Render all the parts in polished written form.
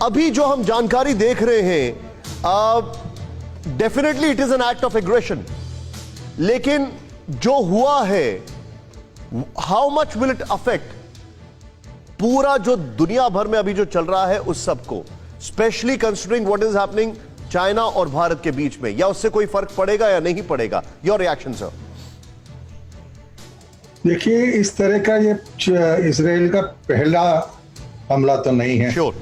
अभी जो हम जानकारी देख रहे हैं, definitely it is an act of aggression, लेकिन जो हुआ है, how much will it affect पूरा जो दुनिया भर में अभी जो चल रहा है उस सबको, specially considering what is happening China और भारत के बीच में, या उससे कोई फर्क पड़ेगा या नहीं पड़ेगा? Your reaction sir. देखिए, इस तरह का ये इजराइल का पहला हमला तो नहीं है। श्योर।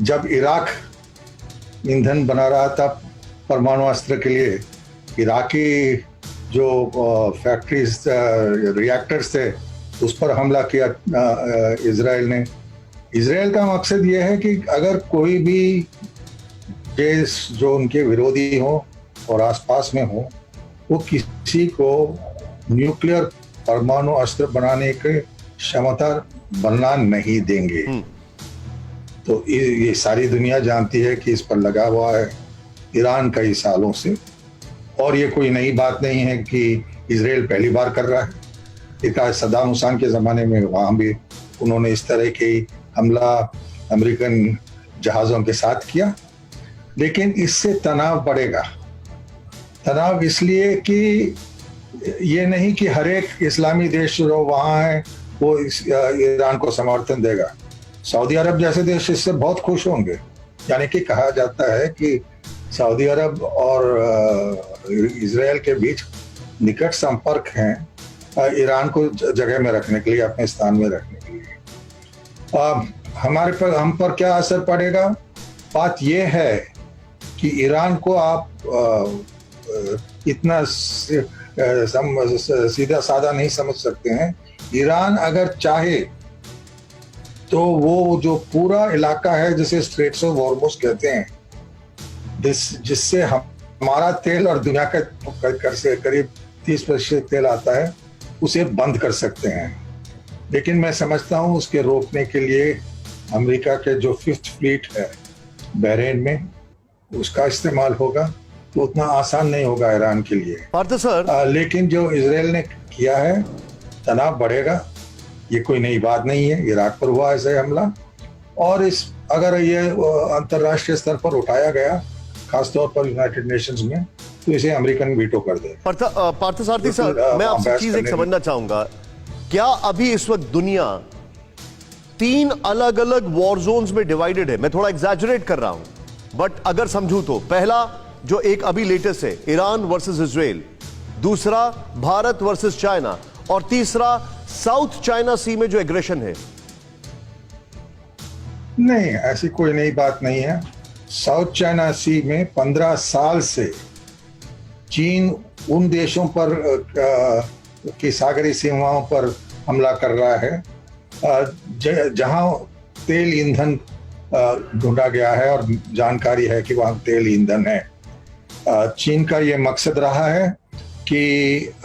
जब इराक ईंधन बना रहा था परमाणु अस्त्र के लिए, इराकी जो फैक्ट्रीज रिएक्टर्स थे उस पर हमला किया इजराइल ने। इजराइल का मकसद ये है कि अगर कोई भी देश जो उनके विरोधी हो और आसपास में हो, वो किसी को न्यूक्लियर परमाणु अस्त्र बनाने की क्षमता बनना नहीं देंगे। तो ये सारी दुनिया जानती है कि इस पर लगा हुआ है ईरान कई सालों से, और ये कोई नई बात नहीं है कि इजराइल पहली बार कर रहा है। एक सद्दाम हुसैन के ज़माने में वहाँ भी उन्होंने इस तरह की हमला अमेरिकन जहाज़ों के साथ किया। लेकिन इससे तनाव बढ़ेगा। तनाव इसलिए कि ये नहीं कि हर एक इस्लामी देश जो वहाँ है वो ईरान को समर्थन देगा। सऊदी अरब जैसे देश इससे बहुत खुश होंगे। यानी कि कहा जाता है कि सऊदी अरब और इजराइल के बीच निकट संपर्क हैं ईरान को जगह में रखने के लिए, अपने स्थान में रखने के लिए। हम पर क्या असर पड़ेगा? बात यह है कि ईरान को आप इतना सीधा साधा नहीं समझ सकते हैं। ईरान अगर चाहे तो वो जो पूरा इलाका है जिसे स्ट्रेट्स ऑफ हॉर्मुज कहते हैं, जिससे हमारा तेल और दुनिया का करीब 30% तेल आता है, उसे बंद कर सकते हैं। लेकिन मैं समझता हूँ उसके रोकने के लिए अमेरिका के जो 5th फ्लीट है बहरीन में, उसका इस्तेमाल होगा। तो उतना आसान नहीं होगा ईरान के लिए। पार्थ सर, लेकिन जो इजराइल ने किया है, तनाव बढ़ेगा। ये कोई नई बात नहीं है। इराक पर हुआ ऐसा हमला, और अगर ये अंतर्राष्ट्रीय स्तर पर उठाया गया, खासतौर पर यूनाइटेड नेशंस में, तो इसे अमेरिकन वीटो कर दे। पार्थ सारथी सर, मैं आपसे चीज एक समझना चाहूंगा, क्या अभी इस वक्त दुनिया 3 अलग अलग वॉर जोन्स में डिवाइडेड है? मैं थोड़ा एग्जैजरेट कर रहा हूं, बट अगर समझूं तो पहला जो एक अभी लेटेस्ट है, ईरान वर्सेस इजराइल, दूसरा भारत वर्सेस चाइना, और तीसरा साउथ चाइना सी में जो एग्रेशन है। नहीं, ऐसी कोई नई बात नहीं है। साउथ चाइना सी में 15 साल से चीन उन देशों पर की सागरी सीमाओं पर हमला कर रहा है जहां तेल ईंधन ढूंढा गया है और जानकारी है कि वहां तेल ईंधन है। चीन का ये मकसद रहा है कि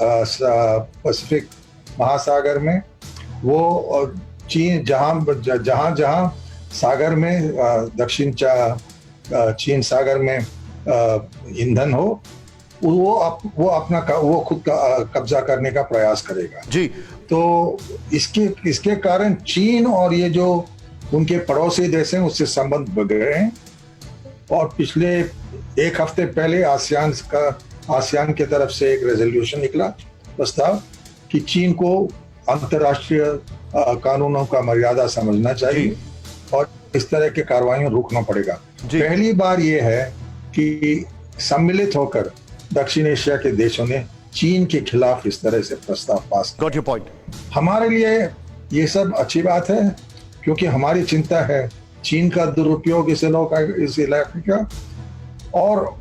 पैसिफिक महासागर में वो चीन जहां सागर में दक्षिण चीन सागर में ईंधन हो, वो खुद का कब्जा करने का प्रयास करेगा जी। तो इसके कारण चीन और ये जो उनके पड़ोसी देश हैं उससे संबंध बिगड़े हैं। और पिछले एक हफ्ते पहले आसियान की तरफ से एक रेजोल्यूशन निकला, प्रस्ताव, कि चीन को अंतर्राष्ट्रीय कानूनों का मर्यादा समझना चाहिए और इस तरह के कार्रवाइयों रोकना पड़ेगा। पहली बार यह है कि सम्मिलित होकर दक्षिण एशिया के देशों ने चीन के खिलाफ इस तरह से प्रस्ताव पास किया। Got your point. हमारे लिए ये सब अच्छी बात है, क्योंकि हमारी चिंता है चीन का दुरुपयोग इस इलाके का, और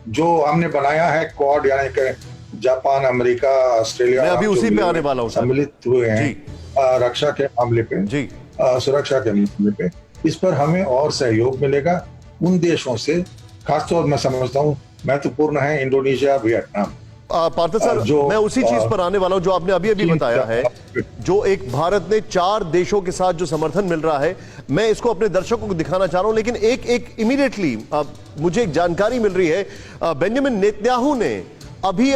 जो हमने बनाया है क्वाड, यानी कि जापान, अमेरिका, ऑस्ट्रेलिया, मैं अभी उसी पे आने वाला हूं, सम्मिलित हुए हैं रक्षा के मामले पे जी, सुरक्षा के मामले पे। इस पर हमें और सहयोग मिलेगा उन देशों से, खासतौर मैं समझता हूँ महत्वपूर्ण है इंडोनेशिया, वियतनाम। पार्थ सर, मैं उसी चीज पर आने वाला हूं जो आपने अभी बताया है, जो एक भारत ने 4 देशों के साथ जो समर्थन मिल रहा है, मैं इसको अपने दर्शकों को दिखाना चाह रहा हूं। लेकिन एक इमीडिएटली मुझे एक जानकारी मिल रही है, बेंजामिन नेतन्याहू ने अभी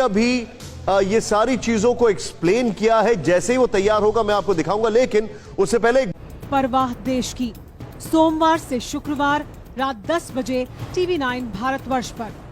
ये सारी चीजों को एक्सप्लेन किया है। जैसे ही वो तैयार होगा मैं आपको दिखाऊंगा, लेकिन उससे पहले परवाह देश की सोमवार से शुक्रवार रात 10 बजे TV9 भारतवर्ष पर।